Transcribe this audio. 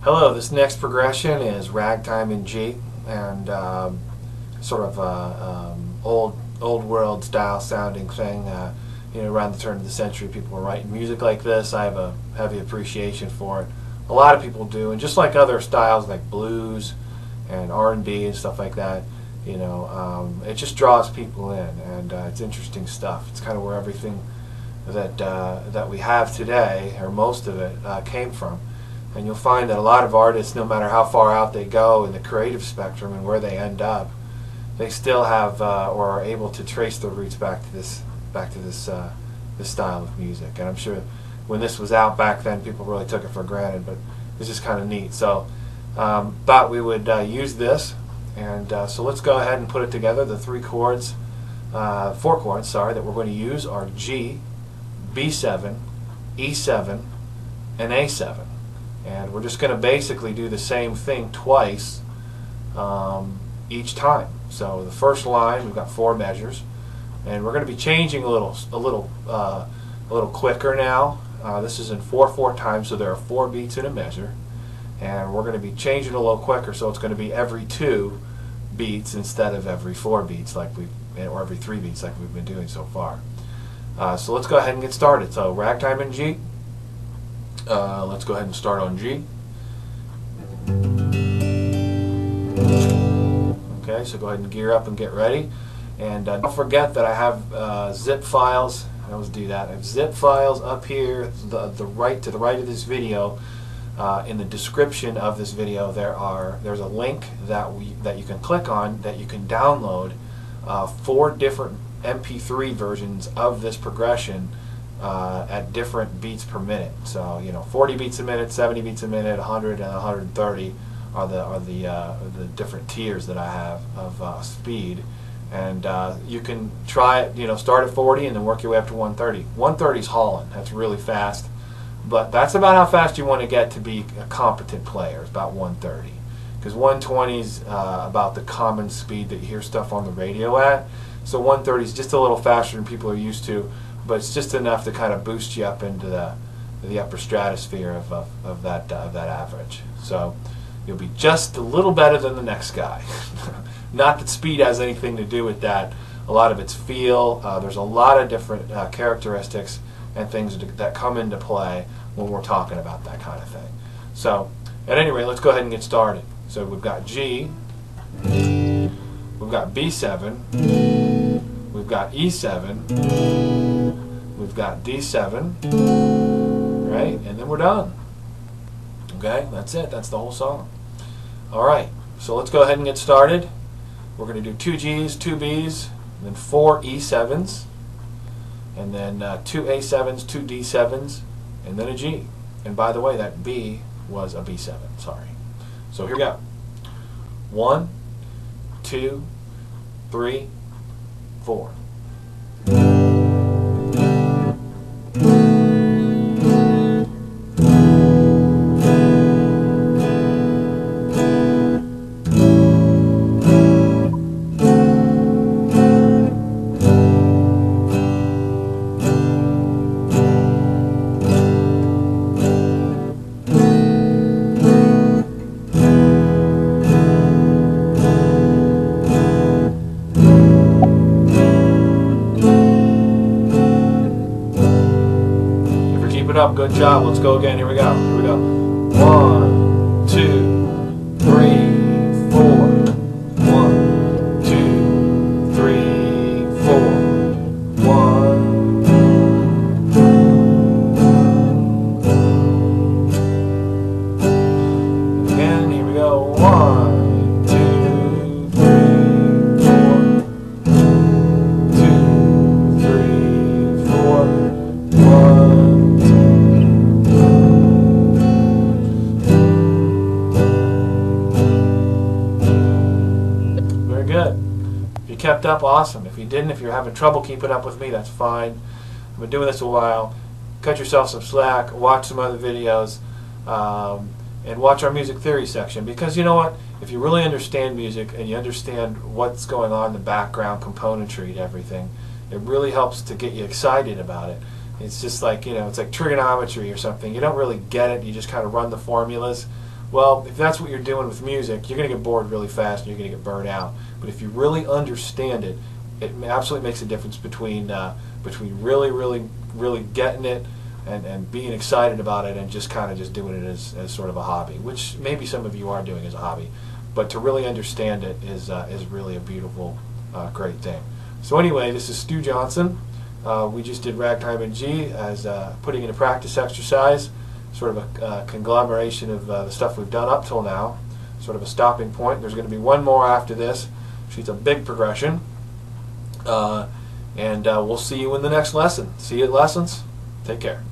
Hello, this next progression is ragtime in G, and sort of old world style sounding thing. Around the turn of the century, people were writing music like this. I have a heavy appreciation for it. A lot of people do, and just like other styles like blues and R&B and stuff like that, it just draws people in, and it's interesting stuff. It's kind of where everything that we have today, or most of it, came from. And you'll find that a lot of artists, no matter how far out they go in the creative spectrum and where they end up, they still have or are able to trace their roots back to this style of music. And I'm sure when this was out back then, people really took it for granted, but it's just kind of neat. So, thought we would use this, and so let's go ahead and put it together. The four chords, that we're going to use are G, B7, E7, and A7. And we're just going to basically do the same thing twice each time. So the first line, we've got 4 measures, and we're going to be changing a little quicker now. This is in 4/4 time, so there are 4 beats in a measure, and we're going to be changing a little quicker, so it's going to be every 2 beats instead of every 4 beats or every 3 beats like we've been doing so far. So let's go ahead and get started. So ragtime in G. Let's go ahead and start on G. Okay, so go ahead and gear up and get ready. And don't forget that I have zip files. I always do that. I have zip files up here, to the right of this video. In the description of this video, there's a link that you can click on that you can download 4 different MP3 versions of this progression. At different beats per minute. So 40 beats a minute, 70 beats a minute, 100 and 130 are the different tiers that I have of speed. And you can try it. Start at 40 and then work your way up to 130. 130 is hauling. That's really fast, but that's about how fast you want to get to be a competent player. It's about 130, because 120 is about the common speed that you hear stuff on the radio at. So 130 is just a little faster than people are used to, but it's just enough to kind of boost you up into the upper stratosphere of that average. So you'll be just a little better than the next guy. Not that speed has anything to do with that. A lot of it's feel. There's a lot of different characteristics and things that come into play when we're talking about that kind of thing. So at any rate, let's go ahead and get started. So we've got G, we've got B7, we've got E7, we've got D7, right? And then we're done. Okay, that's it. That's the whole song. Alright, so let's go ahead and get started. We're going to do 2 Gs, 2 Bs, and then 4 E7s, and then 2 A7s, 2 D7s, and then a G. And by the way, that B was a B7, sorry. So here we go. 1, 2, 3, 4. Up, good job. Let's go again. Here we go. Here we go. 1, 2, 3, 4. 1, 2, 3, 4. 1. Again. Here we go. 1, 2, 3, 4. 2, 3, 4. 1. Kept up, awesome. If you didn't, if you're having trouble keeping up with me, that's fine. I've been doing this a while. Cut yourself some slack, watch some other videos, and watch our music theory section, because you know what, if you really understand music and you understand what's going on in the background, componentry and everything, it really helps to get you excited about it. It's just like, it's like trigonometry or something. You don't really get it, you just kind of run the formulas. Well, if that's what you're doing with music, you're going to get bored really fast and you're going to get burned out. But if you really understand it, it absolutely makes a difference between really getting it and being excited about it and just kind of just doing it as sort of a hobby, which maybe some of you are doing as a hobby. But to really understand it is really a beautiful, great thing. So anyway, this is Stu Johnson. We just did Ragtime in G as putting in a practice exercise, sort of a conglomeration of the stuff we've done up till now, sort of a stopping point. There's going to be one more after this. She's a big progression. And we'll see you in the next lesson. See you at lessons. Take care.